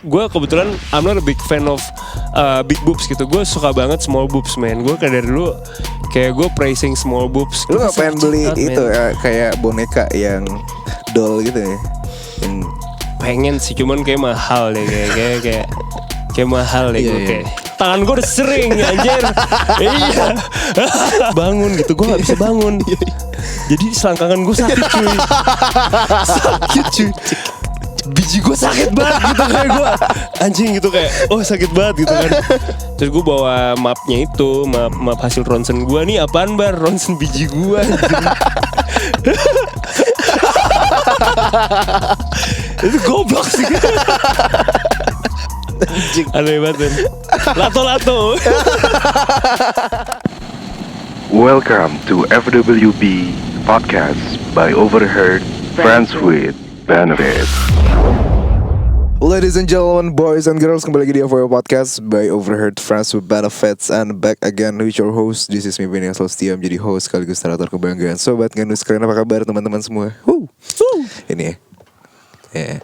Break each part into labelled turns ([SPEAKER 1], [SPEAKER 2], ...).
[SPEAKER 1] gue kebetulan I'm not a big fan of big boobs gitu. Gue suka banget small boobs, man. Gue kayak dari dulu kayak gue praising small boobs.
[SPEAKER 2] Lu gak pengen beli itu kayak boneka yang doll gitu ya? Yang
[SPEAKER 1] pengen sih, cuman kayak mahal deh, kayak mahal deh. Gue kayak tangan gue udah sering anjir. Iya. Bangun gitu, gue gak bisa bangun. Jadi selangkangan gue sakit cuy. Sakit cuy. Biji gue sakit banget gitu, kayak gue anjing gitu, kayak oh sakit banget gitu kan. Terus gue bawa mapnya itu, map hasil ronsen gue. Nih apaan bar, ronsen biji gue. Itu goblok sih. Aneh banget. Lato-lato.
[SPEAKER 3] Welcome to FWB Podcast by Overheard Friends with Benefits.
[SPEAKER 2] Ladies and gentlemen, boys and girls, kembali lagi di FWB Podcast by Overheard Friends with Benefits, and back again with your host. This is me, Benny Setia, menjadi host sekaligus narator kebanggaan Sobat Ngandus. Kalian apa kabar teman-teman semua? Ini ya.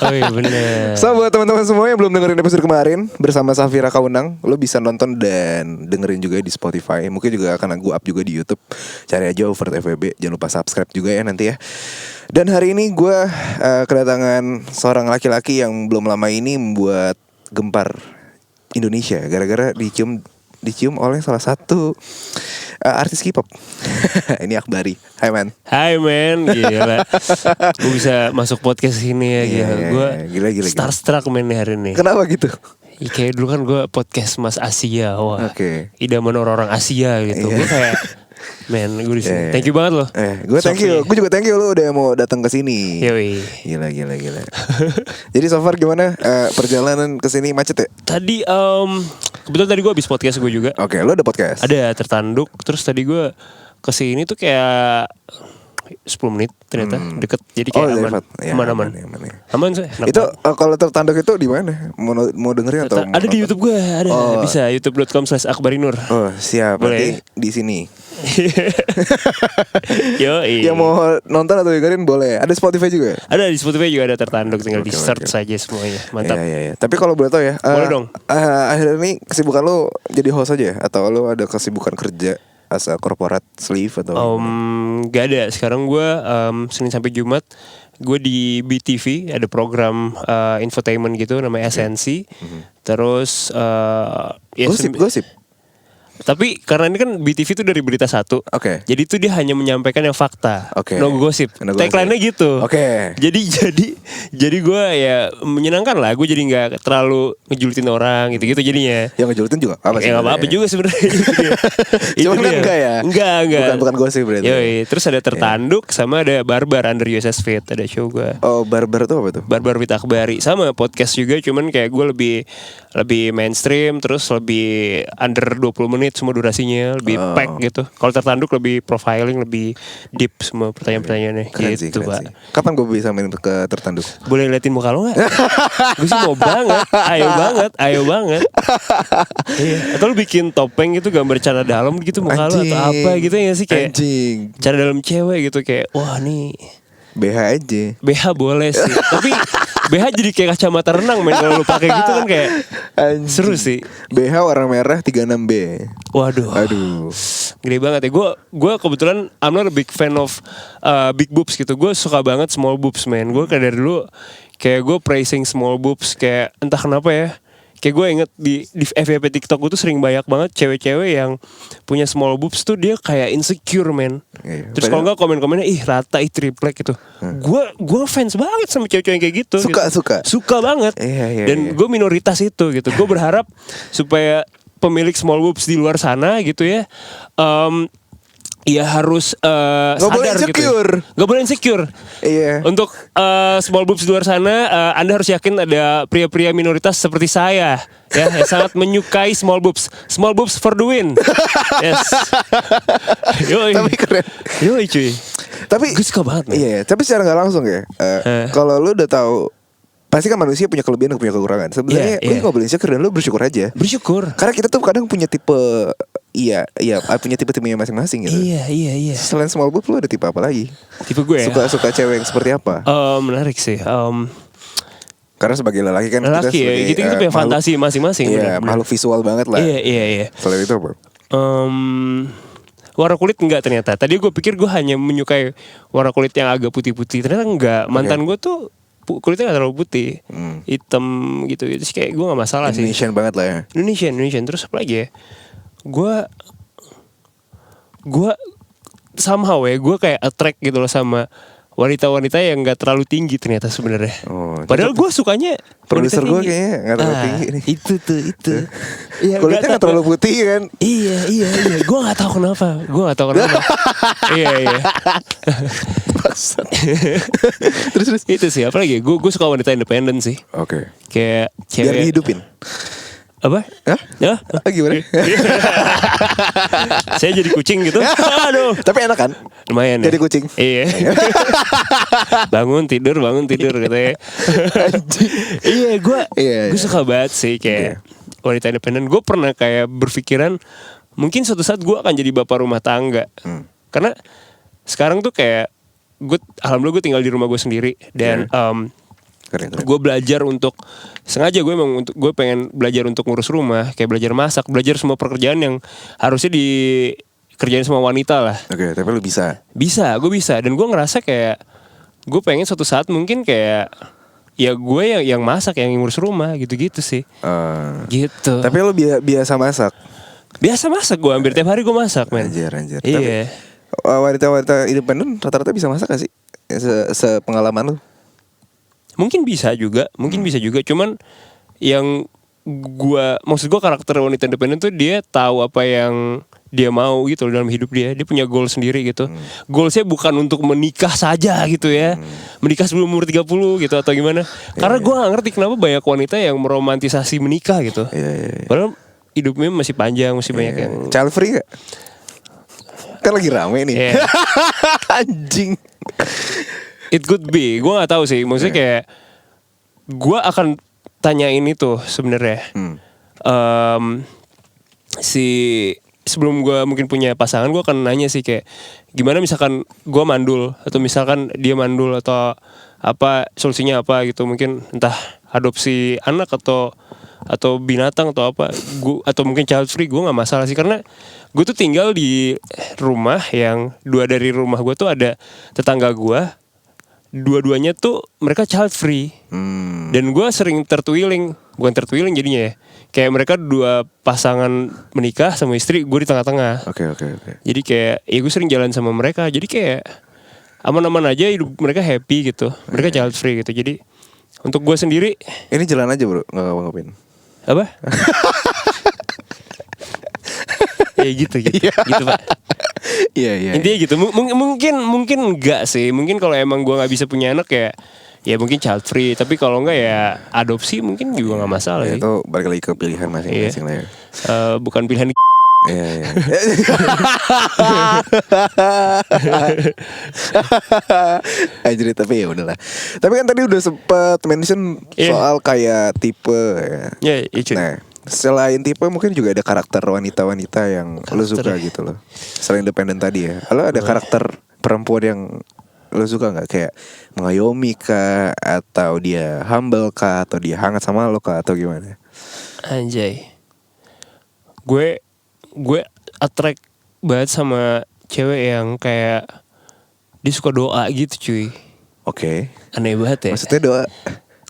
[SPEAKER 1] Oh iya bener.
[SPEAKER 2] So buat teman-teman semua yang belum dengerin episode kemarin bersama Safira Kaunang, lo bisa nonton dan dengerin juga di Spotify. Mungkin juga akan gue up juga di YouTube. Cari aja Overheard FWB. Jangan lupa subscribe juga ya nanti ya. Dan hari ini gue kedatangan seorang laki-laki yang belum lama ini membuat gempar Indonesia gara-gara dicium oleh salah satu artis K-pop. Ini Akbari. Hai man.
[SPEAKER 1] Hai man. Gila. Gue bisa masuk podcast sini ya. Gila. Gue starstruck man hari ini.
[SPEAKER 2] Kenapa gitu?
[SPEAKER 1] Ya, kayak dulu kan gue podcast Mas Asia. Wah, idaman orang-orang Asia gitu. Gue kayak man, gue disini. Thank you banget loh.
[SPEAKER 2] Gue thank you. Gue juga thank you lo udah mau datang ke sini.
[SPEAKER 1] Yoi.
[SPEAKER 2] Gila. Jadi so far gimana perjalanan ke sini, macet ya?
[SPEAKER 1] Tadi kebetulan tadi gue habis podcast gue juga.
[SPEAKER 2] Oke, lo ada podcast?
[SPEAKER 1] Ada tertanduk. Terus tadi gue kesini tuh kayak 10 menit ternyata deket. Jadi kayak aman. Aman sih.
[SPEAKER 2] Itu kalau tertanduk itu di mana? Mau dengerin atau?
[SPEAKER 1] Ada di YouTube gue, ada. Bisa youtube.com/akbarinur.
[SPEAKER 2] Oh, siap. Berarti di sini.
[SPEAKER 1] Yoi.
[SPEAKER 2] Yang mau nonton atau dengerin boleh. Ada Spotify juga?
[SPEAKER 1] Ada di Spotify juga, ada tertanduk. Tinggal di search saja semuanya. Mantap.
[SPEAKER 2] Iya. Tapi kalau boleh tahu ya,
[SPEAKER 1] boleh dong.
[SPEAKER 2] Akhirnya ini kesibukan lo jadi host aja atau lo ada kesibukan kerja as a corporate slave atau?
[SPEAKER 1] Gak ada. Sekarang gue Senin sampai Jumat gue di BTV ada program infotainment gitu namanya Esensi. Terus
[SPEAKER 2] gosip.
[SPEAKER 1] Tapi karena ini kan BTV itu dari berita satu, jadi itu dia hanya menyampaikan yang fakta, no gosip. Tagline-nya gitu. Jadi gue ya menyenangkan lah. Gue jadi nggak terlalu ngejulitin orang gitu jadinya.
[SPEAKER 2] Yang ngejulitin juga apa sih?
[SPEAKER 1] Nggak apa-apa juga sebenarnya.
[SPEAKER 2] Cuman kan enggak ya?
[SPEAKER 1] Enggak.
[SPEAKER 2] Bukan gosip berarti.
[SPEAKER 1] Yoi. Terus ada tertanduk sama ada barbar under USS Fit, ada show gue.
[SPEAKER 2] Oh, barbar itu apa tuh?
[SPEAKER 1] Barbar with Akbari, sama podcast juga, cuman kayak gue lebih mainstream, terus lebih under 20 menit semua durasinya, lebih pack gitu. Kalau tertanduk lebih profiling, lebih deep semua pertanyaan-pertanyaannya.
[SPEAKER 2] Keren
[SPEAKER 1] gitu,
[SPEAKER 2] sih.
[SPEAKER 1] Pak.
[SPEAKER 2] Kapan gue bisa main ke tertanduk?
[SPEAKER 1] Boleh liatin muka lo gak? Gue sih mau banget. Ayo banget. Iya. Atau lu bikin topeng gitu, gambar cara dalam gitu muka lo atau apa gitu ya sih, kayak cara dalam cewek gitu, kayak wah nih
[SPEAKER 2] BH aja.
[SPEAKER 1] BH boleh sih. Tapi BH jadi kayak kacamata renang men, kalau lu pakai gitu kan kayak seru sih.
[SPEAKER 2] BH warna merah 36B.
[SPEAKER 1] Waduh. Gede banget ya. Gue kebetulan I'm not a big fan of big boobs gitu. Gue suka banget small boobs man. Gue kayak dari dulu kayak gue praising small boobs, kayak entah kenapa ya. Kayak gue inget di FYP TikTok gue tuh sering banyak banget cewek-cewek yang punya small boobs tuh dia kayak insecure man. Terus kalau nggak komen-komennya rata triplek gitu. Gue fans banget sama cewek-cewek yang kayak gitu. Suka banget. Dan gue minoritas itu gitu. Gue berharap supaya pemilik small boobs di luar sana gitu ya, ya harus sadar gitu. Gak boleh insecure.
[SPEAKER 2] Iya.
[SPEAKER 1] Untuk small boobs di luar sana, Anda harus yakin ada pria-pria minoritas seperti saya ya, yang sangat menyukai small boobs. Small boobs for the win. Yes. Yoi.
[SPEAKER 2] Tapi keren.
[SPEAKER 1] Yoi cuy.
[SPEAKER 2] Tapi
[SPEAKER 1] gue suka banget.
[SPEAKER 2] Iya, tapi secara gak langsung ya, kalau lu udah tahu, pasti kan manusia punya kelebihan dan punya kekurangan. Sebenarnya lu gak boleh insecure dan lu bersyukur aja. Karena kita tuh kadang punya tipe, punya tipe-tipenya masing-masing gitu.
[SPEAKER 1] Iya.
[SPEAKER 2] Selain small boob, lu ada tipe apa lagi?
[SPEAKER 1] Tipe gue
[SPEAKER 2] Suka cewek yang seperti apa?
[SPEAKER 1] Menarik sih.
[SPEAKER 2] Karena sebagai lelaki kan
[SPEAKER 1] Lelaki ya,
[SPEAKER 2] sebagai,
[SPEAKER 1] kita punya fantasi masing-masing.
[SPEAKER 2] Iya,
[SPEAKER 1] bener-bener.
[SPEAKER 2] makhluk visual banget lah.
[SPEAKER 1] Iya.
[SPEAKER 2] Selain itu apa?
[SPEAKER 1] Warna kulit enggak ternyata. Tadi gue pikir gue hanya menyukai warna kulit yang agak putih-putih. Ternyata enggak. Mantan gue tuh kulitnya gak terlalu putih, hitam gitu. Terus kayak gue gak masalah sih.
[SPEAKER 2] Indonesian banget lah ya.
[SPEAKER 1] Indonesian. Terus apa lagi ya? Gue somehow ya, gue kayak attract gitu loh sama wanita-wanita yang gak terlalu tinggi ternyata sebenarnya.
[SPEAKER 2] Oh,
[SPEAKER 1] Padahal gue sukanya
[SPEAKER 2] produser gue
[SPEAKER 1] tinggi.
[SPEAKER 2] kayaknya gak terlalu tinggi nih.
[SPEAKER 1] Itu. Iya,
[SPEAKER 2] Kulitnya gak terlalu putih kan.
[SPEAKER 1] Iya. Gue gak tahu kenapa. Iya. terus itu sih. Apalagi gue suka wanita independen sih.
[SPEAKER 2] Oke.
[SPEAKER 1] Kayak
[SPEAKER 2] Biar
[SPEAKER 1] cewek.
[SPEAKER 2] dihidupin.
[SPEAKER 1] Apa?
[SPEAKER 2] Hah?
[SPEAKER 1] Ya?
[SPEAKER 2] Gimana?
[SPEAKER 1] Saya jadi kucing gitu. Aduh.
[SPEAKER 2] Tapi enak kan?
[SPEAKER 1] Lumayan ya.
[SPEAKER 2] Jadi kucing.
[SPEAKER 1] Iya. bangun tidur katanya. Iya, gue suka banget sih kayak wanita independen. Gue pernah kayak berpikiran mungkin suatu saat gue akan jadi bapak rumah tangga. Karena sekarang tuh kayak alhamdulillah gue tinggal di rumah gue sendiri dan
[SPEAKER 2] Keren.
[SPEAKER 1] gue belajar untuk sengaja gue pengen belajar untuk ngurus rumah, kayak belajar masak, belajar semua pekerjaan yang harusnya dikerjain sama wanita lah.
[SPEAKER 2] Oke, tapi lu bisa.
[SPEAKER 1] Gue bisa dan gue ngerasa kayak gue pengen suatu saat mungkin kayak ya gue yang masak, yang ngurus rumah gitu-gitu sih. Gitu.
[SPEAKER 2] Tapi lu biasa masak.
[SPEAKER 1] Biasa masak, gue hampir tiap hari gue masak, men.
[SPEAKER 2] Anjir.
[SPEAKER 1] Iya.
[SPEAKER 2] Tapi wanita-wanita independen rata-rata bisa masak gak sih? Sepengalaman lu?
[SPEAKER 1] Mungkin bisa juga. Cuman yang maksud gue karakter wanita independen tuh dia tahu apa yang dia mau gitu loh dalam hidup dia. Dia punya goal sendiri gitu. Goalsnya bukan untuk menikah saja gitu ya. Menikah sebelum umur 30 gitu atau gimana. Karena gue gak ngerti kenapa banyak wanita yang meromantisasi menikah gitu.
[SPEAKER 2] Iya.
[SPEAKER 1] Padahal hidupnya masih panjang, masih banyak yang
[SPEAKER 2] Child free gak? Kan lagi rame nih.
[SPEAKER 1] Iya.
[SPEAKER 2] Anjing.
[SPEAKER 1] It could be, gue nggak tahu sih. Maksudnya kayak gue akan tanyain itu sebenarnya. Sebelum gue mungkin punya pasangan, gue akan nanya sih kayak gimana misalkan gue mandul atau misalkan dia mandul atau apa solusinya apa gitu. Mungkin entah adopsi anak atau binatang atau apa. Atau mungkin child free, gue nggak masalah sih karena gue tuh tinggal di rumah yang 2 dari rumah gue tuh ada tetangga gue. Dua-duanya tuh mereka child free. Dan gue sering bukan tertwiling jadinya ya. Kayak mereka 2 pasangan menikah sama istri, gue di tengah-tengah.
[SPEAKER 2] Oke.
[SPEAKER 1] Jadi kayak ya gue sering jalan sama mereka. Jadi kayak aman-aman aja, hidup mereka happy gitu. Mereka child free gitu. Jadi untuk gue sendiri,
[SPEAKER 2] ini jalan aja bro, gak ngapa-ngapain.
[SPEAKER 1] apa? Ya gitu Pak.
[SPEAKER 2] Iya.
[SPEAKER 1] Intinya gitu. Mungkin enggak sih. Mungkin kalau emang gue nggak bisa punya anak ya mungkin child free. Tapi kalau enggak ya adopsi mungkin juga nggak masalah
[SPEAKER 2] Ya,
[SPEAKER 1] sih.
[SPEAKER 2] itu balik lagi ke pilihan masing-masing lah ya.
[SPEAKER 1] Bukan pilihan.
[SPEAKER 2] Iya. Anjir, tapi ya udahlah. Tapi kan tadi udah sempet mention soal kayak tipe ya.
[SPEAKER 1] Iya.
[SPEAKER 2] Nah, selain tipe mungkin juga ada karakter wanita-wanita yang lo suka gitu loh. Selain independen tadi ya. Lo ada karakter perempuan yang lo suka gak? Kayak mengayomi kah? Atau dia humble kah? Atau dia hangat sama lo kah? Atau gimana?
[SPEAKER 1] Anjay. Gue attract banget sama cewek yang kayak dia suka doa gitu cuy.
[SPEAKER 2] Oke.
[SPEAKER 1] Aneh banget ya.
[SPEAKER 2] Maksudnya doa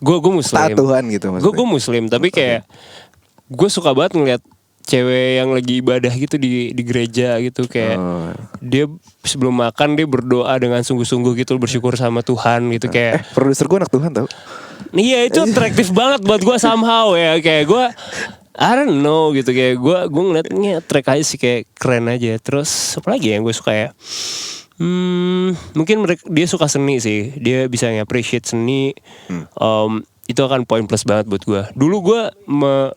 [SPEAKER 1] Gue muslim.
[SPEAKER 2] Tuhan gitu maksudnya.
[SPEAKER 1] Gue muslim tapi kayak gue suka banget ngeliat cewek yang lagi ibadah gitu di gereja gitu kayak dia sebelum makan dia berdoa dengan sungguh-sungguh gitu, bersyukur sama Tuhan gitu kayak.
[SPEAKER 2] Produser gue anak Tuhan tau.
[SPEAKER 1] Iya itu atraktif banget buat gue somehow ya. Kayak gue I don't know gitu. Kayak gue ngeliatnya track aja sih, kayak keren aja. Terus apa lagi yang gue suka ya, mungkin dia suka seni sih. Dia bisa nge-appreciate seni. Itu akan poin plus banget buat gue. Dulu gue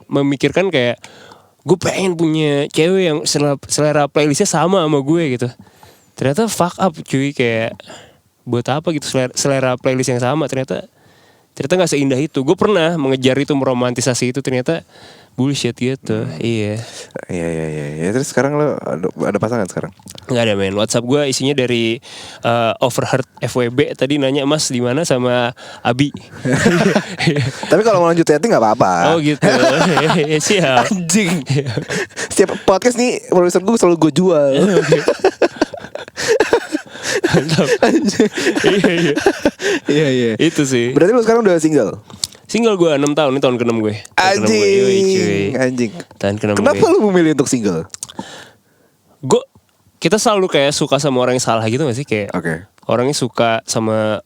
[SPEAKER 1] memikirkan kayak gue pengen punya cewek yang selera playlistnya sama gue gitu. Ternyata fuck up cuy. Kayak buat apa gitu selera playlist yang sama. Ternyata gak seindah itu. Gue pernah mengejar itu, meromantisasi itu. Ternyata bullshit gitu. Iya.
[SPEAKER 2] Iya. Terus sekarang lo ada pasangan sekarang?
[SPEAKER 1] Nggak ada men. WhatsApp gue isinya dari Overheard FWB tadi nanya Mas di mana sama Abi.
[SPEAKER 2] Tapi kalau mau lanjut chatting nggak apa-apa.
[SPEAKER 1] Oh gitu. Ya, siap.
[SPEAKER 2] Anjing. Setiap podcast nih produser gue selalu gue jual.
[SPEAKER 1] Mantap. Iya.
[SPEAKER 2] Iya.
[SPEAKER 1] Itu sih.
[SPEAKER 2] Berarti lo sekarang udah single?
[SPEAKER 1] Single gue 6 tahun, ini tahun ke-6 gue.
[SPEAKER 2] Anjing.
[SPEAKER 1] Tahun ke-6
[SPEAKER 2] Kenapa
[SPEAKER 1] gue.
[SPEAKER 2] lu memilih untuk single?
[SPEAKER 1] Kita selalu kayak suka sama orang yang salah gitu gak sih? Kayak
[SPEAKER 2] Oke.
[SPEAKER 1] orangnya suka sama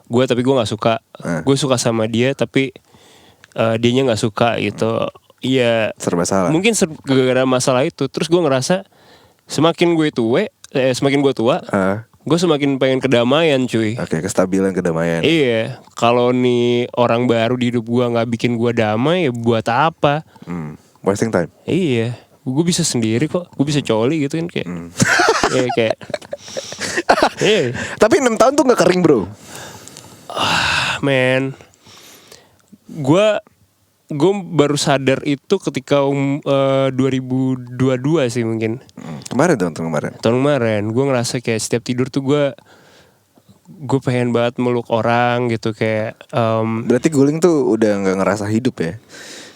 [SPEAKER 1] gue tapi gue gak suka. Gue suka sama dia tapi dianya gak suka gitu. Iya.
[SPEAKER 2] Serba salah.
[SPEAKER 1] Mungkin gara-gara masalah itu. Terus gue ngerasa semakin gue tua, gue semakin pengen kedamaian cuy.
[SPEAKER 2] Oke, kestabilan, kedamaian.
[SPEAKER 1] Iya, kalau nih orang baru di hidup gue nggak bikin gue damai, ya buat apa?
[SPEAKER 2] Wasting time.
[SPEAKER 1] Iya, gue bisa sendiri kok, gue bisa coli gitu kan kayak. Iya kayak. Iya,
[SPEAKER 2] Tapi 6 tahun tuh gak kering bro.
[SPEAKER 1] men. Gue baru sadar itu ketika 2022 sih mungkin.
[SPEAKER 2] Kemarin kemarin.
[SPEAKER 1] Tahun kemarin gue ngerasa kayak setiap tidur tuh gue pengen banget meluk orang gitu kayak
[SPEAKER 2] Berarti guling tuh udah gak ngerasa hidup ya?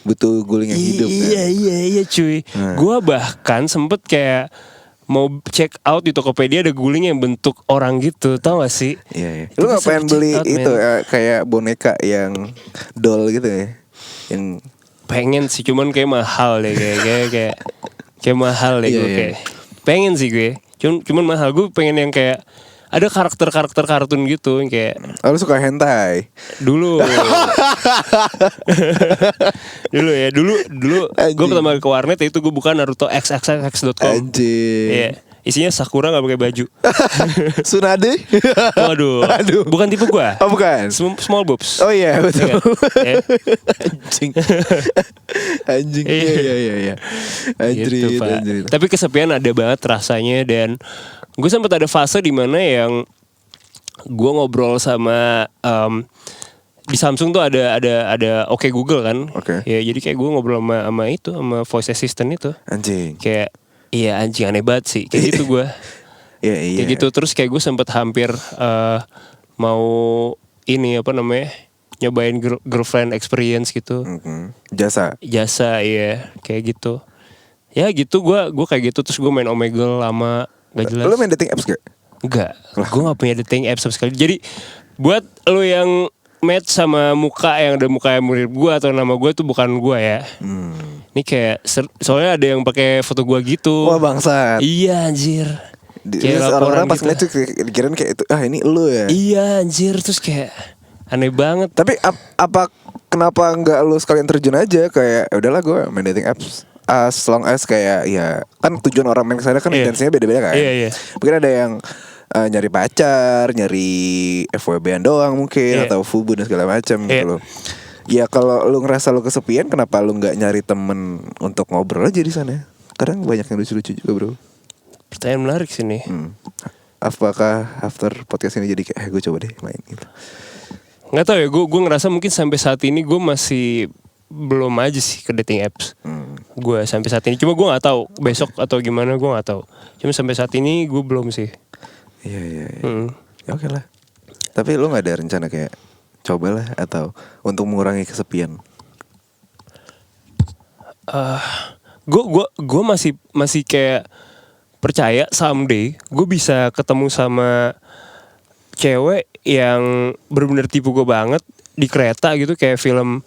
[SPEAKER 2] Butuh guling yang hidup ya?
[SPEAKER 1] Iya cuy. Gue bahkan sempet kayak mau check out di Tokopedia ada guling yang bentuk orang gitu, tau gak sih?
[SPEAKER 2] Iya.
[SPEAKER 1] Itu
[SPEAKER 2] Lu gak
[SPEAKER 1] bisa
[SPEAKER 2] pengen
[SPEAKER 1] check
[SPEAKER 2] beli
[SPEAKER 1] out,
[SPEAKER 2] itu
[SPEAKER 1] man.
[SPEAKER 2] kayak boneka yang doll gitu ya? Yang
[SPEAKER 1] Pengen sih, cuman kayak mahal deh kayak mahal deh
[SPEAKER 2] Iya,
[SPEAKER 1] gue
[SPEAKER 2] iya.
[SPEAKER 1] kayak. Pengen sih gue, cuman mahal. Gue pengen yang kayak ada karakter kartun gitu yang kayak
[SPEAKER 2] lu suka hentai?
[SPEAKER 1] dulu dulu
[SPEAKER 2] Anjing.
[SPEAKER 1] gue pertama kali ke warnet itu gue buka Naruto xxx.com.
[SPEAKER 2] Anjing.
[SPEAKER 1] Iya, isinya Sakura nggak pakai baju.
[SPEAKER 2] Tsunade?
[SPEAKER 1] Waduh, bukan tipe gue.
[SPEAKER 2] Oh bukan?
[SPEAKER 1] Small boobs.
[SPEAKER 2] Oh iya betul.
[SPEAKER 1] Iya.
[SPEAKER 2] Anjing. Iya.
[SPEAKER 1] Gitu, Pak.
[SPEAKER 2] Anjrit.
[SPEAKER 1] Tapi kesepian ada banget rasanya. Dan gue sempat ada fase di mana yang gue ngobrol sama di Samsung tuh ada Oke Google kan.
[SPEAKER 2] Oke.
[SPEAKER 1] Ya jadi kayak gue ngobrol sama voice assistant itu.
[SPEAKER 2] Anjing.
[SPEAKER 1] Kayak iya anjing aneh banget sih. Kayak gitu gue.
[SPEAKER 2] Iya.
[SPEAKER 1] Kayak gitu. Terus kayak gue sempat hampir mau ini apa namanya, nyobain girlfriend experience gitu.
[SPEAKER 2] Jasa.
[SPEAKER 1] Iya kayak gitu. Ya gitu gue kayak gitu. Terus gue main Omegle lama gak jelas.
[SPEAKER 2] Lu main dating apps gak?
[SPEAKER 1] Enggak, gue gak punya dating apps sama sekali. Jadi buat lu yang match sama muka yang ada muka yang mirip gue atau nama gue tuh bukan gue ya. Ini kayak soalnya ada yang pakai foto gue gitu.
[SPEAKER 2] Wah bangsat.
[SPEAKER 1] Iya anjir. Kayak
[SPEAKER 2] orang-orang pas
[SPEAKER 1] gitu.
[SPEAKER 2] ngeliat tuh kirain kayak itu, ini lu ya.
[SPEAKER 1] Iya anjir, terus kayak aneh banget.
[SPEAKER 2] Tapi apa kenapa nggak lu sekalian terjun aja kayak udahlah gue main dating apps. As long as kayak ya kan tujuan orang main kesana kan intensinya beda-beda kan.
[SPEAKER 1] Iya.
[SPEAKER 2] Mungkin ada yang nyari pacar, nyari FWB-an doang mungkin atau fubu dan segala macam gitu loh. Ya kalau lu ngerasa lu kesepian, kenapa lu nggak nyari temen untuk ngobrol aja di sana? Kadang banyak yang lucu-lucu juga bro.
[SPEAKER 1] Pertanyaan menarik sih nih.
[SPEAKER 2] Apakah after podcast ini jadi kayak gue coba deh main gitu?
[SPEAKER 1] Nggak tahu ya, gue ngerasa mungkin sampai saat ini gue masih belum aja sih ke dating apps. Gue sampai saat ini, cuma gue nggak tahu besok atau gimana, gue nggak tahu. Cuma sampai saat ini gue belum sih.
[SPEAKER 2] Iya. Ya oke lah. Tapi lu nggak ada rencana kayak cobalah atau untuk mengurangi kesepian?
[SPEAKER 1] Gue masih kayak percaya someday gue bisa ketemu sama cewek yang benar-benar tipu gue banget di kereta gitu, kayak film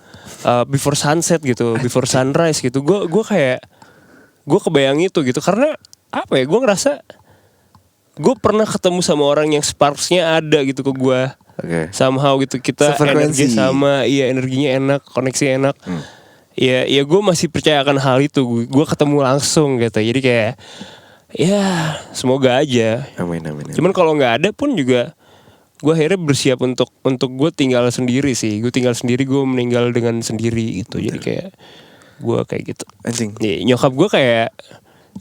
[SPEAKER 1] Before Sunset gitu, Before Sunrise gitu. Gue kayak gue kebayang itu gitu, karena apa ya, gue ngerasa gue pernah ketemu sama orang yang sparksnya ada gitu ke gue. Somehow gitu, kita energi sama, iya energinya enak, koneksi enak. Ya gue masih percaya akan hal itu. Gue ketemu langsung gitu. Jadi kayak ya semoga aja.
[SPEAKER 2] Amin.
[SPEAKER 1] Cuman kalau nggak ada pun juga gue akhirnya bersiap untuk gue tinggal sendiri sih. Gue tinggal sendiri, gue meninggal dengan sendiri gitu. Jadi kayak gue kayak gitu.
[SPEAKER 2] Anjing.
[SPEAKER 1] Ya, nyokap gue kayak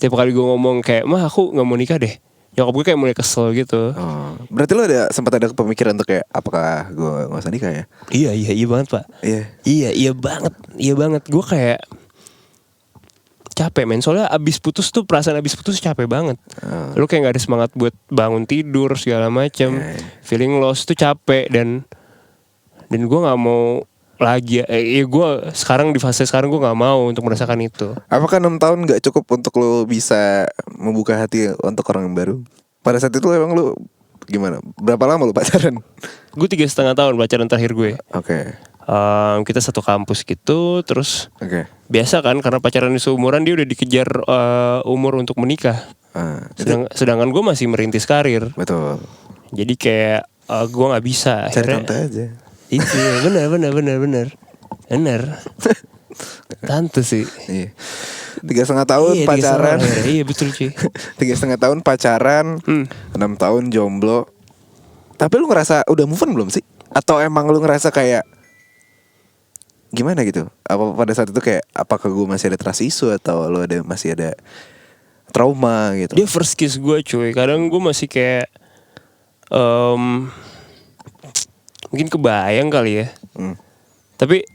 [SPEAKER 1] tiap kali gue ngomong kayak, mah aku nggak mau nikah deh, nyokap gue kayak mulai kesel gitu.
[SPEAKER 2] Oh, berarti lo sempat ada pemikiran untuk kayak apakah gue nggak usah nikah ya?
[SPEAKER 1] Iya banget pak. Iya banget. Gue kayak capek men. Soalnya perasaan abis putus capek banget. Lu kayak gak ada semangat buat bangun tidur segala macam. Feeling lost tuh capek dan gue nggak mau lagi. Gue sekarang di fase sekarang gue nggak mau untuk merasakan itu.
[SPEAKER 2] Apakah 6 tahun nggak cukup untuk lo bisa membuka hati untuk orang yang baru? Pada saat itu emang lo gimana? Berapa lama lo pacaran?
[SPEAKER 1] Gue 3,5 tahun pacaran terakhir gue.
[SPEAKER 2] Oke.
[SPEAKER 1] Kita satu kampus gitu. Terus
[SPEAKER 2] Oke.
[SPEAKER 1] biasa kan karena pacaran di seumuran dia udah dikejar umur untuk menikah. Sedangkan gue masih merintis karir.
[SPEAKER 2] Betul.
[SPEAKER 1] Jadi kayak gue nggak bisa.
[SPEAKER 2] Cari tante aja.
[SPEAKER 1] Itu benar. Tante sih.
[SPEAKER 2] Iya. 3,5 tahun pacaran.
[SPEAKER 1] Iya betul cuy.
[SPEAKER 2] 3,5 tahun pacaran, 6 tahun jomblo. Tapi lu ngerasa udah move on belum sih? Atau emang lu ngerasa kayak gimana gitu? Apa pada saat itu kayak apakah gue masih ada trust issue atau lu masih ada trauma gitu?
[SPEAKER 1] Dia first kiss gue cuy. Kadang gue masih kayak mungkin kebayang kali ya. Tapi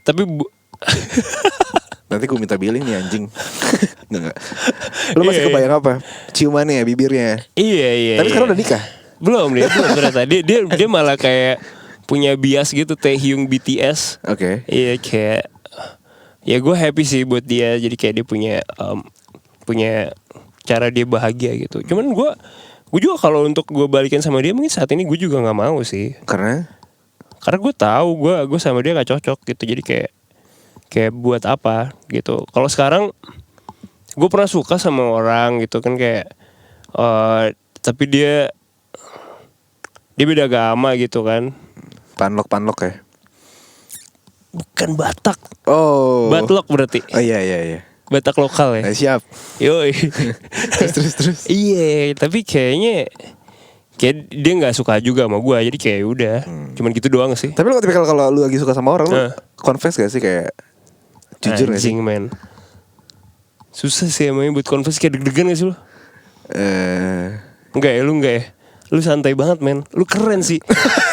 [SPEAKER 2] nanti gue minta billing nih anjing. Enggak. Lu masih kebayang apa? Ciumannya, bibirnya.
[SPEAKER 1] Iya.
[SPEAKER 2] Tapi sekarang udah nikah?
[SPEAKER 1] Belum ternyata. Dia malah kayak punya bias gitu Taehyung BTS.
[SPEAKER 2] Oke.
[SPEAKER 1] Iya kayak ya gue happy sih buat dia. Jadi kayak dia punya cara dia bahagia gitu. Cuman gue juga kalau untuk gue balikin sama dia mungkin saat ini gue juga nggak mau sih.
[SPEAKER 2] Karena
[SPEAKER 1] gue tahu gue sama dia nggak cocok gitu. Jadi kayak buat apa gitu. Kalau sekarang gue pernah suka sama orang gitu kan kayak tapi dia beda agama gitu kan.
[SPEAKER 2] Panlok ya?
[SPEAKER 1] Bukan Batak.
[SPEAKER 2] Oh.
[SPEAKER 1] Batlok berarti.
[SPEAKER 2] Oh iya.
[SPEAKER 1] Batak lokal ya.
[SPEAKER 2] Siap.
[SPEAKER 1] Yoi.
[SPEAKER 2] terus.
[SPEAKER 1] Iya, tapi kayak dia nggak suka juga sama gue, jadi kayak udah, cuman gitu doang sih.
[SPEAKER 2] Tapi lo tipikal kalau lu lagi suka sama orang, lu confess gak sih kayak jujur gak sih?
[SPEAKER 1] Anjing men, susah sih emangnya buat confess, kayak deg-degan gak sih lo? Enggak ya, lu santai banget men, lu keren sih.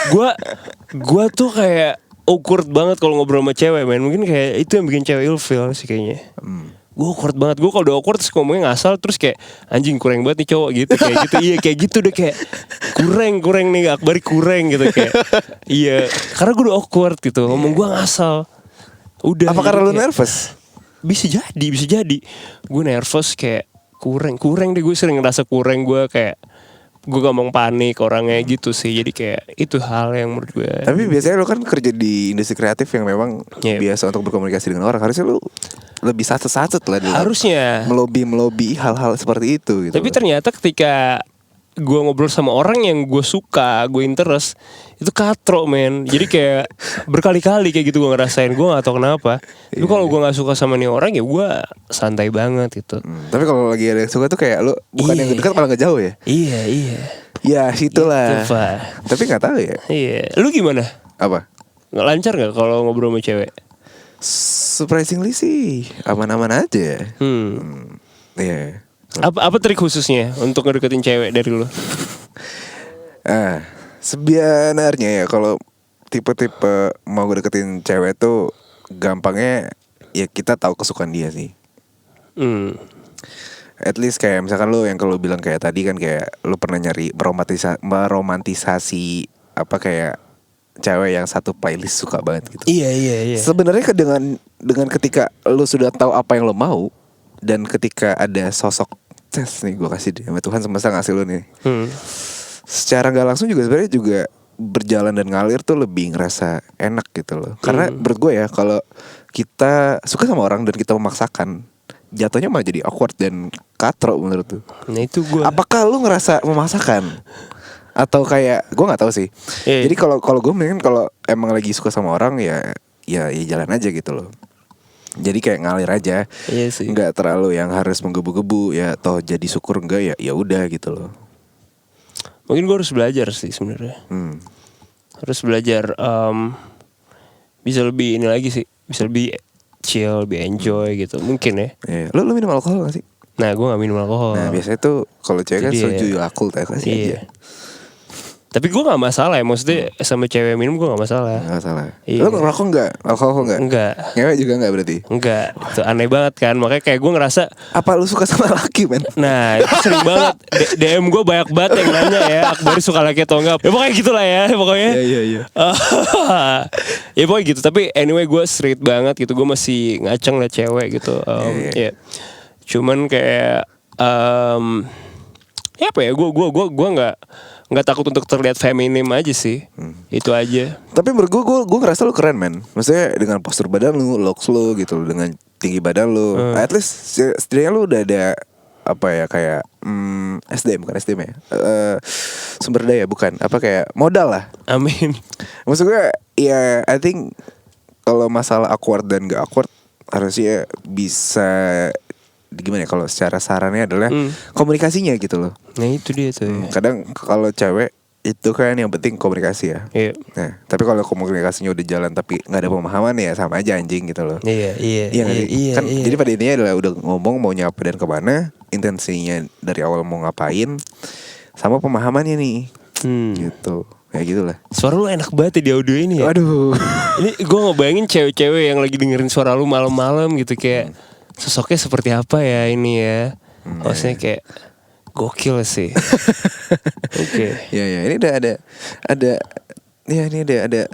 [SPEAKER 1] Gua tuh kayak awkward banget kalau ngobrol sama cewek men, mungkin kayak itu yang bikin cewek ilfeel sih kayaknya. Gue awkward banget, gue kalau udah awkward terus ngomongnya ngasal terus kayak anjing kurang banget nih cowok gitu kayak gitu. Iya kayak gitu deh, kayak kurang nih Akbari kurang gitu kayak. Iya karena gue udah awkward gitu, ngomong gue ngasal. Udah.
[SPEAKER 2] Apa karena lu nervous?
[SPEAKER 1] Bisa jadi gue nervous kayak kurang deh, gue sering ngerasa kurang, gue kayak gue gampang panik orangnya gitu sih. Jadi kayak itu hal yang menurut gue.
[SPEAKER 2] Tapi biasanya lu kan kerja di industri kreatif yang memang biasa untuk berkomunikasi dengan orang. Harusnya lu lebih sacet-sacet lah dulu.
[SPEAKER 1] Harusnya
[SPEAKER 2] melobi hal-hal seperti itu gitu.
[SPEAKER 1] Tapi ternyata ketika gue ngobrol sama orang yang gue suka, gue interest, itu katro men. Jadi kayak berkali-kali kayak gitu gue ngerasain. Gue gak tau kenapa. Tapi kalau gue gak suka sama nih orang ya gue santai banget gitu.
[SPEAKER 2] Tapi kalau lagi ada yang suka tuh kayak lu bukan yang dekat malah gak jauh ya.
[SPEAKER 1] Iya.
[SPEAKER 2] Ya situlah
[SPEAKER 1] Gitu, Pak.
[SPEAKER 2] Tapi gak tahu ya.
[SPEAKER 1] Iya. Lu gimana?
[SPEAKER 2] Apa?
[SPEAKER 1] Nggak lancar gak kalau ngobrol sama cewek?
[SPEAKER 2] Surprisingly sih aman-aman aja. Iya.
[SPEAKER 1] Apa trik khususnya untuk ngedeketin cewek dari lu?
[SPEAKER 2] Sebenarnya ya kalau tipe-tipe mau deketin cewek tuh gampangnya ya kita tahu kesukaan dia sih. At least kayak misalkan lu yang kalau bilang kayak tadi kan kayak lu pernah nyari meromantisasi apa kayak cewek yang satu playlist suka banget gitu.
[SPEAKER 1] Iya.
[SPEAKER 2] Sebenarnya dengan ketika lu sudah tahu apa yang lu mau dan ketika ada sosok nih gue kasih dia sama Tuhan semesta ngasih lu nih. Secara nggak langsung juga sebenarnya juga berjalan dan ngalir tuh lebih ngerasa enak gitu loh. Karena menurut gue ya kalau kita suka sama orang dan kita memaksakan, jatuhnya malah jadi awkward dan katro menurut tuh.
[SPEAKER 1] Nah itu gue.
[SPEAKER 2] Apakah lu ngerasa memaksakan? Atau kayak gue nggak tahu sih. Jadi kalau gue mendingan kalau emang lagi suka sama orang ya jalan aja gitu loh. Jadi kayak ngalir aja.
[SPEAKER 1] Iya sih.
[SPEAKER 2] Nggak terlalu yang harus menggebu-gebu ya. Toh jadi syukur enggak ya udah gitu loh.
[SPEAKER 1] Mungkin gue harus belajar sih sebenarnya. Harus belajar bisa lebih ini lagi sih. Bisa lebih chill, lebih enjoy gitu. Mungkin ya.
[SPEAKER 2] Lu minum alkohol gak sih?
[SPEAKER 1] Nah gue gak minum alkohol.
[SPEAKER 2] Nah biasanya tuh kalau cewek kan
[SPEAKER 1] Jadi
[SPEAKER 2] soju
[SPEAKER 1] ya.
[SPEAKER 2] Yakult ya kasih
[SPEAKER 1] Iya.
[SPEAKER 2] aja.
[SPEAKER 1] Tapi gue gak masalah ya. Maksudnya sama cewek minum gue gak masalah.
[SPEAKER 2] Nggak salah.
[SPEAKER 1] Iya.
[SPEAKER 2] Lo ngerokok nggak? Alkohol nggak?
[SPEAKER 1] Enggak.
[SPEAKER 2] Ngewek juga nggak berarti?
[SPEAKER 1] Enggak. Itu aneh banget kan. Makanya kayak gue ngerasa,
[SPEAKER 2] Apa lu suka sama laki men?
[SPEAKER 1] nah itu sering banget DM gue banyak banget yang nanya ya, Akbar suka laki atau enggak. Ya pokoknya gitulah ya. Pokoknya
[SPEAKER 2] Iya.
[SPEAKER 1] ya pokoknya gitu. Tapi anyway gue straight banget gitu. Gue masih ngaceng lah cewek gitu. Ya. Cuman kayak ya apa ya, gue nggak takut untuk terlihat feminim aja sih. Itu aja.
[SPEAKER 2] Tapi menurut gue ngerasa lu keren men. Maksudnya dengan postur badan lu, looks lu gitu, dengan tinggi badan lu, at least setidaknya lu udah ada apa ya kayak SDM bukan SDM ya, sumber daya bukan apa kayak modal lah.
[SPEAKER 1] Amin.
[SPEAKER 2] Maksud gue ya I think kalau masalah awkward dan gak awkward harusnya bisa gimana ya, kalau secara sarannya adalah komunikasinya gitu loh.
[SPEAKER 1] Nah itu dia tuh.
[SPEAKER 2] Kadang kalau cewek itu kan yang penting komunikasi ya.
[SPEAKER 1] Iya.
[SPEAKER 2] Nah, tapi kalau komunikasinya udah jalan tapi nggak ada pemahaman ya sama aja anjing gitu loh.
[SPEAKER 1] Iya.
[SPEAKER 2] Nggak sih? Kan jadi pada intinya adalah udah ngomong mau nyapa dan kemana, intensinya dari awal mau ngapain, sama pemahamannya nih. Gitu. Kayak gitulah.
[SPEAKER 1] Suara lu enak banget ya di audio ini ya.
[SPEAKER 2] Aduh.
[SPEAKER 1] Ini gue ngebayangin cewek-cewek yang lagi dengerin suara lu malam-malam gitu, kayak sosoknya seperti apa ya ini ya. Maksudnya kayak gokil sih. Oke.
[SPEAKER 2] Ya ini udah ada ya ini ada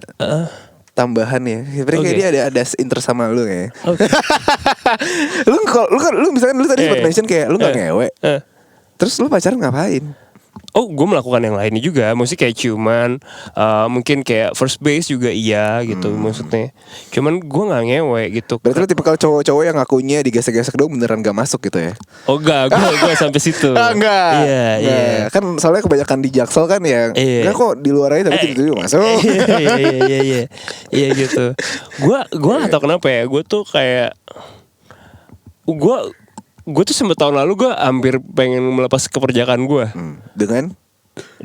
[SPEAKER 2] tambahan ya. Sebenarnya kayak dia ada inter sama lu kayak.
[SPEAKER 1] Oke.
[SPEAKER 2] lu misalkan lu tadi sempat mention kayak lu nggak ngewe. Terus lu pacaran ngapain?
[SPEAKER 1] Oh, gue melakukan yang lainnya juga. Maksudnya kayak ciuman, mungkin kayak first base juga iya gitu maksudnya. Cuman gue gak ngewe gitu.
[SPEAKER 2] Berarti lu tipikal cowok-cowok yang ngakunya digesek-gesek doang beneran gak masuk gitu ya?
[SPEAKER 1] Oh enggak, gue sampai situ.
[SPEAKER 2] Enggak.
[SPEAKER 1] Iya.
[SPEAKER 2] Kan soalnya kebanyakan di Jaksel kan ya. Enggak kok di luar aja tapi tiba-tiba masuk.
[SPEAKER 1] Iya gitu. Gue gak tau kenapa ya. Gue tuh kayak gue tuh sempat tahun lalu gue hampir pengen melepas keperjakaan gue. Dengan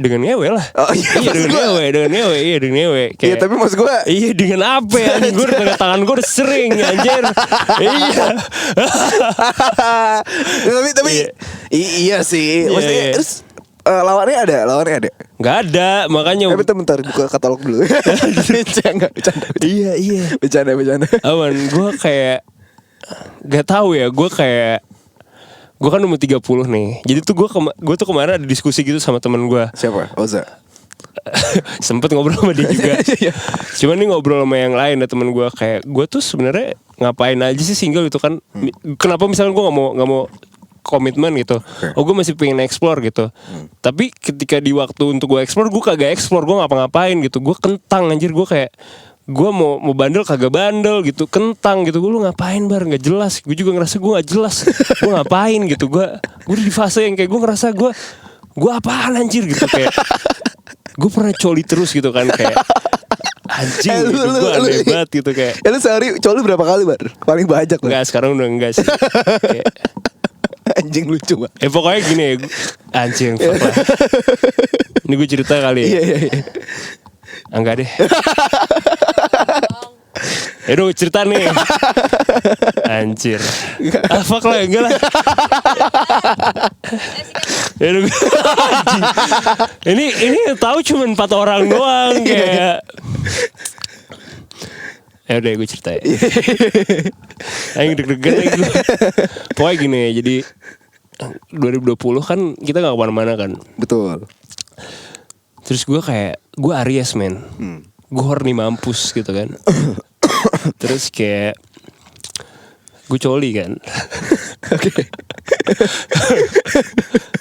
[SPEAKER 1] ngewe lah.
[SPEAKER 2] Oh iya,
[SPEAKER 1] dengan ngewe.
[SPEAKER 2] Iya tapi maksud gue.
[SPEAKER 1] Iya dengan apa ya? Gue udah tangan gue udah sering anjir. Iya.
[SPEAKER 2] Tapi iya sih. Maksudnya terus lawannya ada.
[SPEAKER 1] Gak ada, makanya.
[SPEAKER 2] Bentar buka katalog dulu. Bercanda.
[SPEAKER 1] Iya.
[SPEAKER 2] Bercanda.
[SPEAKER 1] Aman, gue kayak gak tahu ya, gue kan umur 30 nih. Jadi tuh gue tuh kemarin ada diskusi gitu sama temen gue.
[SPEAKER 2] Siapa? Oza.
[SPEAKER 1] Sempet ngobrol sama dia juga. Cuman nih ngobrol sama yang lain, ada temen gue kayak gue tuh sebenarnya ngapain aja sih single gitu kan? Kenapa misalnya gue nggak mau komitmen gitu? Oh gue masih pengen explore gitu. Tapi ketika di waktu untuk gue explore, gue kagak explore, gue ngapa-ngapain gitu. Gue kentang anjir, gue kayak gue mau bandel kagak bandel gitu, kentang gitu. Gue lu ngapain bar, nggak jelas. Gue juga ngerasa gue nggak jelas. Gue ngapain gitu. Gue di fase yang kayak gue ngerasa gue apaan anjir gitu, kayak gue pernah coli terus gitu kan, kayak anjing gitu, gue aneh banget gitu kayak.
[SPEAKER 2] Lu sehari coli berapa kali bar? Paling banyak bar.
[SPEAKER 1] Enggak, sekarang udah enggak sih. Kayak,
[SPEAKER 2] anjing lucu banget.
[SPEAKER 1] Pokoknya gini ya, anjing fuck lah. Ini gue cerita kali ya.
[SPEAKER 2] Iya.
[SPEAKER 1] Enggak deh. Aduh cerita nih. Anjir. Fuck lah, enggak lah. Aduh, ini tahu cuma 4 orang doang kayak. Udah gue cerita ya. Aing deg-degan lagi gue. Pokoknya gini ya, jadi 2020 kan kita gak kemana-mana kan.
[SPEAKER 2] Betul.
[SPEAKER 1] Terus gue kayak, gue Aries men. Gue horny mampus gitu kan. Terus kayak gue coli kan.
[SPEAKER 2] Oke.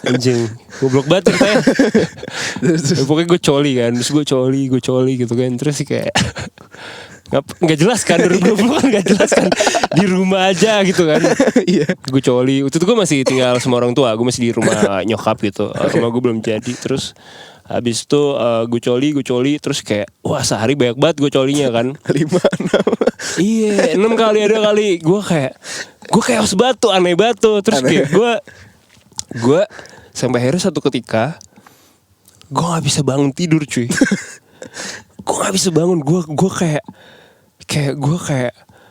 [SPEAKER 1] Anjing, goblok banget ceritanya. Pokoknya gue coli kan. Terus gue coli gitu kan. Terus kayak nggak jelas kan, 2020 kan nggak jelas kan, di rumah aja gitu kan.
[SPEAKER 2] Iya.
[SPEAKER 1] Gue coli. Waktu itu gue masih tinggal sama orang tua. Gue masih di rumah nyokap gitu. Rumah gue belum jadi. Terus habis itu gue coli. Terus kayak wah sehari banyak banget gue colinya kan.
[SPEAKER 2] 5-6.
[SPEAKER 1] Iya 6 kali ada kali. Gue kayak chaos batu, aneh batu. Terus kayak gue sampai akhirnya satu ketika gue nggak bisa bangun tidur cuy. Gue nggak bisa bangun. Gue kayak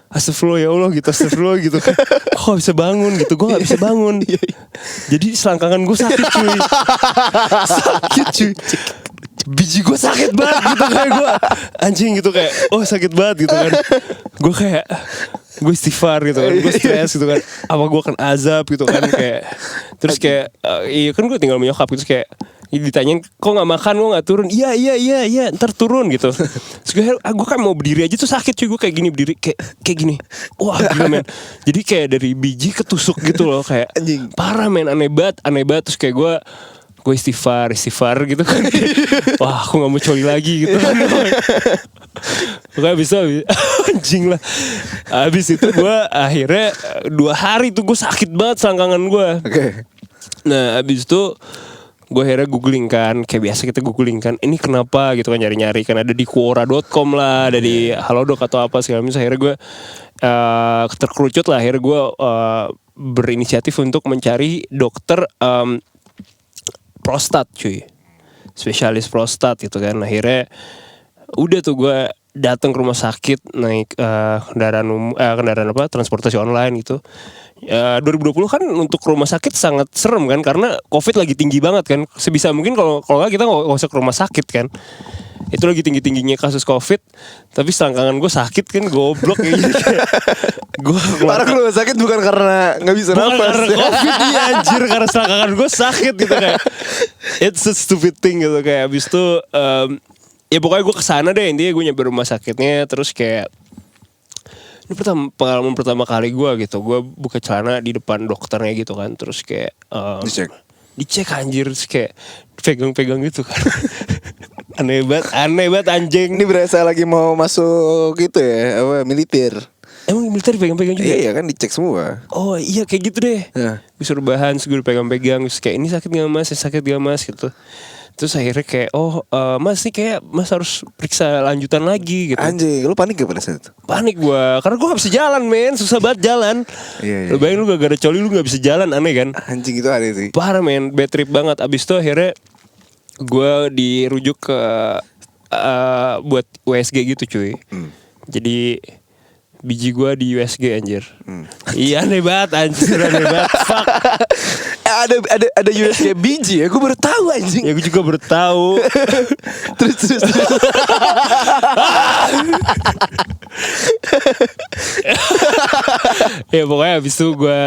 [SPEAKER 1] astagfirullah ya Allah gitu, astagfirullah gitu. Kok gak bisa bangun gitu, gue gak bisa bangun. Jadi selangkangan gue sakit cuy. Sakit cuy. Biji gue sakit banget gitu, kayak gue anjing gitu, kayak oh sakit banget gitu kan. Gue kayak gue istighfar gitu kan, gue stres gitu kan, apa gue akan azab gitu kan, kayak terus kayak iya kan gue tinggal menyokap gitu, kayak ditanyain kok nggak makan, kok nggak turun, iya ntar turun gitu. Terus gue kan mau berdiri aja tuh sakit cuy, gue kayak gini berdiri kayak gini, wah gila men. Jadi kayak dari biji ketusuk gitu loh, kayak
[SPEAKER 2] Anjing.
[SPEAKER 1] parah men, aneh banget. Terus kayak gue istighfar gitu kan. Wah aku gak mau coli lagi gitu kan. Pokoknya abis itu anjing lah. Abis itu gue akhirnya 2 hari tuh gue sakit banget selangkangan gue.
[SPEAKER 2] Oke.
[SPEAKER 1] Nah abis itu gue akhirnya googling kan, kayak biasa kita googling kan, ini kenapa gitu kan, nyari-nyari kan, ada di quora.com lah, ada di Halodoc atau apa segala macam. Akhirnya gue terkerucut lah, akhirnya gue berinisiatif untuk mencari dokter prostat cuy, spesialis prostat gitu kan. Akhirnya udah tuh gue datang ke rumah sakit naik kendaraan transportasi online gitu. 2020 kan untuk rumah sakit sangat serem kan, karena COVID lagi tinggi banget kan. Sebisa mungkin kalau nggak kita nggak usah ke rumah sakit kan. Itu lagi tingginya kasus COVID, tapi selangkangan gue sakit kan, goblok kayak gitu. Gue
[SPEAKER 2] Parah lu sakit bukan karena nggak bisa
[SPEAKER 1] bukan
[SPEAKER 2] nafas.
[SPEAKER 1] karena COVID, iya anjir, karena selangkangan gue sakit gitu kayak. It's a stupid thing gitu, kayak abis itu ya pokoknya gue kesana deh, intinya gue nyampe rumah sakitnya, terus kayak ini pengalaman pertama kali gue gitu, gue buka celana di depan dokternya gitu kan, terus kayak dicek anjir, terus kayak pegang gitu kan. aneh banget anjing.
[SPEAKER 2] Ini berasa lagi mau masuk gitu ya, apa militer.
[SPEAKER 1] Emang militer pegang-pegang juga?
[SPEAKER 2] Iya kan dicek semua.
[SPEAKER 1] Oh iya kayak gitu deh. Gue suruh bahan, gue pegang-pegang, terus kayak ini sakit gak mas, sakit gak mas gitu. Terus akhirnya kayak mas nih kayak mas harus periksa lanjutan lagi gitu.
[SPEAKER 2] Anjing, lu panik gak pada saat itu?
[SPEAKER 1] Panik gue, karena gue gak bisa jalan men, susah banget jalan.
[SPEAKER 2] Iya.
[SPEAKER 1] Lu bayangin lu gak ada coli, lu gak bisa jalan, aneh kan.
[SPEAKER 2] Anjing itu aneh sih.
[SPEAKER 1] Parah men, bad trip banget. Abis itu akhirnya gue dirujuk ke buat USG gitu cuy. Jadi biji gue di USG anjir. Iya aneh banget anjir, aneh banget. Fuck.
[SPEAKER 2] Ada USG biji ya, gue baru tahu anjing.
[SPEAKER 1] Ya gue juga baru tahu.
[SPEAKER 2] terus.
[SPEAKER 1] Ya pokoknya abis itu gue,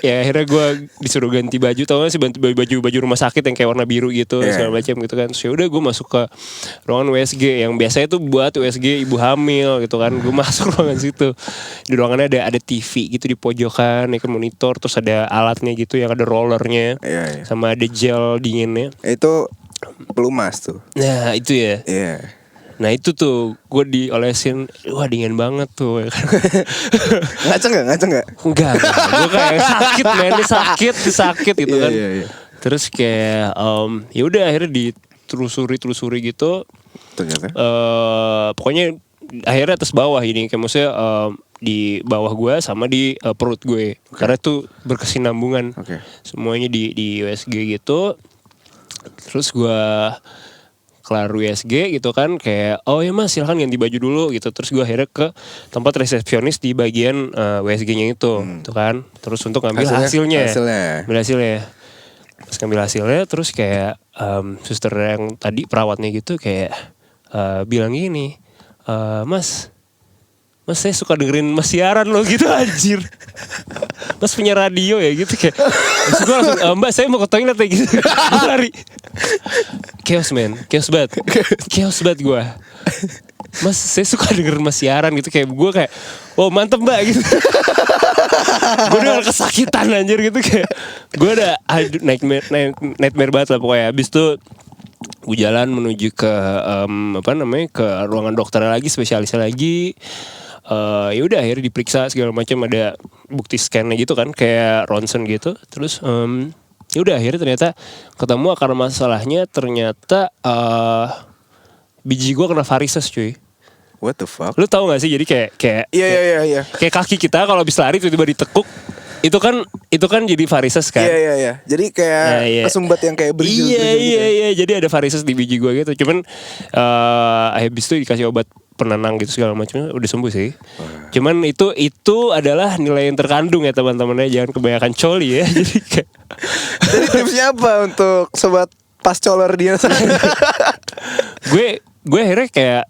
[SPEAKER 1] ya akhirnya gue disuruh ganti baju. Tau gak sih baju rumah sakit yang kayak warna biru gitu, segala macam gitu kan. Terus yaudah gue masuk ke ruangan USG yang biasanya tuh buat USG ibu hamil gitu kan. Gue masuk ruangan situ. Di ruangannya ada TV gitu di pojokan, ya kan, monitor, terus ada alatnya gitu yang ada rollernya,
[SPEAKER 2] Iya.
[SPEAKER 1] sama ada gel dinginnya.
[SPEAKER 2] Itu pelumas tuh.
[SPEAKER 1] Nah itu ya.
[SPEAKER 2] Iya.
[SPEAKER 1] Nah itu tuh gue diolesin, wah dingin banget tuh.
[SPEAKER 2] Ngaceng gak?
[SPEAKER 1] Enggak. Gue kayak sakit men, sakit gitu kan.
[SPEAKER 2] Iya.
[SPEAKER 1] Terus kayak ya udah akhirnya ditelusuri gitu.
[SPEAKER 2] Ternyata.
[SPEAKER 1] Pokoknya akhirnya atas bawah ini, kayak maksudnya di bawah gue sama di perut gue. Karena itu berkesinambungan.
[SPEAKER 2] Oke.
[SPEAKER 1] Semuanya di USG gitu. Terus gue kelar USG gitu kan, kayak oh ya mas silahkan ganti baju dulu gitu. Terus gue akhirnya ke tempat resepsionis di bagian USG-nya itu gitu kan. Terus untuk ngambil hasilnya. Ambil hasilnya. Pas ngambil hasilnya terus kayak suster yang tadi perawatnya gitu kayak bilang gini, mas saya suka dengerin mas siaran lo gitu anjir. Mas punya radio ya gitu kayak. Terus gue langsung mbak saya mau ke toilet ya gitu. Gue lari. Chaos banget gue. Mas saya suka dengerin mas siaran gitu, kayak gue kayak oh mantep mbak gitu. Gue udah kesakitan anjir gitu, kayak gue ada nightmare banget lah pokoknya. Abis itu gue jalan menuju ke ke ruangan dokter lagi, spesialisnya lagi. Ya udah akhirnya diperiksa segala macam, ada bukti scan-nya gitu kan, kayak ronsen gitu. Terus ya udah akhirnya ternyata ketemu akar masalahnya, ternyata biji gue kena varises cuy.
[SPEAKER 2] What the fuck?
[SPEAKER 1] Lu tahu gak sih, jadi kayak
[SPEAKER 2] Iya.
[SPEAKER 1] kayak kaki kita kalau habis lari tiba-tiba ditekuk, itu kan jadi varises kan.
[SPEAKER 2] Iya. Jadi kayak kesumbat yang kayak berjil.
[SPEAKER 1] Iya. Jadi ada varises di biji gue gitu. Cuman habis itu dikasih obat penenang gitu segala macamnya udah sembuh sih. Cuman itu adalah nilai yang terkandung ya teman-teman ya, jangan kebanyakan coli ya. Jadi kayak
[SPEAKER 2] Jadi tipsnya apa untuk sobat pas color dia sana?
[SPEAKER 1] gue akhirnya kayak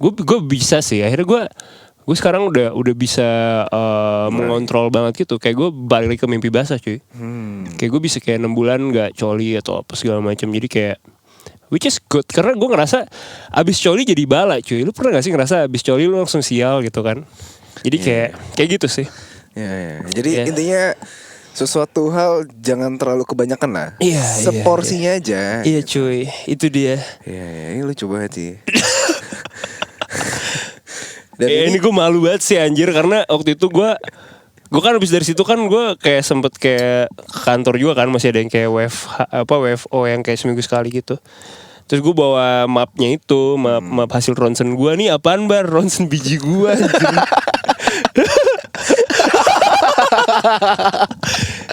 [SPEAKER 1] gue bisa sih akhirnya gue sekarang udah bisa mengontrol banget gitu, kayak gue balik lagi ke mimpi basah cuy. Kayak gue bisa kayak 6 bulan nggak coli atau apa segala macam, jadi kayak which is good karena gue ngerasa abis coli jadi bala cuy. Lu pernah gak sih ngerasa abis coli lu langsung sial gitu kan? Jadi kayak gitu sih.
[SPEAKER 2] Ya. Jadi
[SPEAKER 1] Ya.
[SPEAKER 2] intinya sesuatu hal jangan terlalu kebanyakan lah.
[SPEAKER 1] Iya,
[SPEAKER 2] Seporsinya aja.
[SPEAKER 1] Iya cuy, itu dia.
[SPEAKER 2] Iya, ini lucu banget sih. Dan
[SPEAKER 1] Ini gue malu banget sih anjir, karena waktu itu gue kan habis dari situ kan gue kayak sempet kayak ke kantor juga kan, masih ada yang kayak WFO yang kayak seminggu sekali gitu. Terus gue bawa mapnya itu, map hasil ronsen gue nih apaan bar, ronsen biji gue anjir.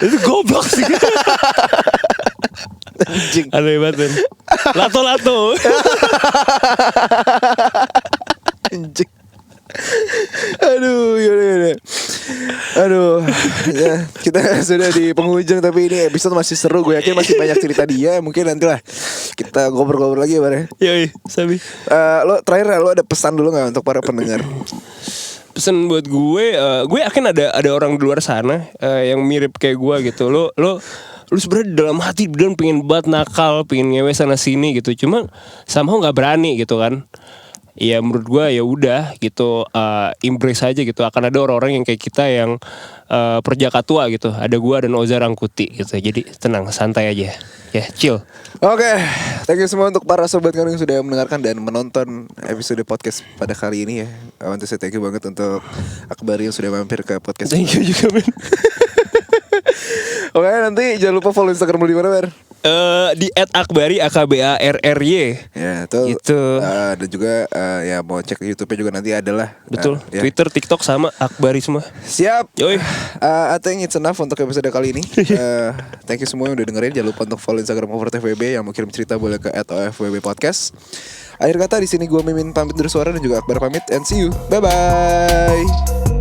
[SPEAKER 1] Itu goblok sih.
[SPEAKER 2] anjing.
[SPEAKER 1] Aneh banget. Lato-lato.
[SPEAKER 2] Anjing. Aduh, yaudah. Aduh, ya, kita sudah di penghujung, tapi ini episode masih seru. Gue yakin masih banyak cerita dia. Mungkin nantilah kita ngobrol-ngobrol lagi ya, Bar.
[SPEAKER 1] Yoi, Sabi.
[SPEAKER 2] Lo terakhir lo ada pesan dulu nggak untuk para pendengar?
[SPEAKER 1] Pesan buat gue yakin ada orang di luar sana yang mirip kayak gue gitu. Lo sebenarnya dalam hati beneran pengen banget nakal, pengen ngewe sana sini gitu. Cuma somehow nggak berani gitu kan. Ya menurut gue ya udah gitu, embrace aja gitu. Akan ada orang-orang yang kayak kita yang perjaka tua gitu. Ada gue dan Oza Rangkuti gitu. Jadi tenang, santai aja. Ya, chill.
[SPEAKER 2] Oke, thank you semua untuk para sobat kami yang sudah mendengarkan dan menonton episode podcast pada kali ini ya. I want to say thank you banget untuk Akbari yang sudah mampir ke podcast.
[SPEAKER 1] Thank you juga men.
[SPEAKER 2] Oke, nanti jangan lupa follow Instagram lu di mana, Bar?
[SPEAKER 1] Di @akbari AKBARRY.
[SPEAKER 2] Ya, itu.
[SPEAKER 1] Gitu.
[SPEAKER 2] Dan juga ya mau cek YouTube-nya juga nanti adalah.
[SPEAKER 1] Betul.
[SPEAKER 2] Ya.
[SPEAKER 1] Twitter, TikTok sama Akbari semua.
[SPEAKER 2] Siap.
[SPEAKER 1] Yoi.
[SPEAKER 2] I think it's enough untuk episode kali ini. Thank you semua yang udah dengerin. Jangan lupa untuk follow Instagram OverTFWB. Yang mau kirim cerita boleh ke @OFWB Podcast. Akhir kata di sini gue Mimin pamit bersuara dan juga Akbar pamit, and see you. Bye bye.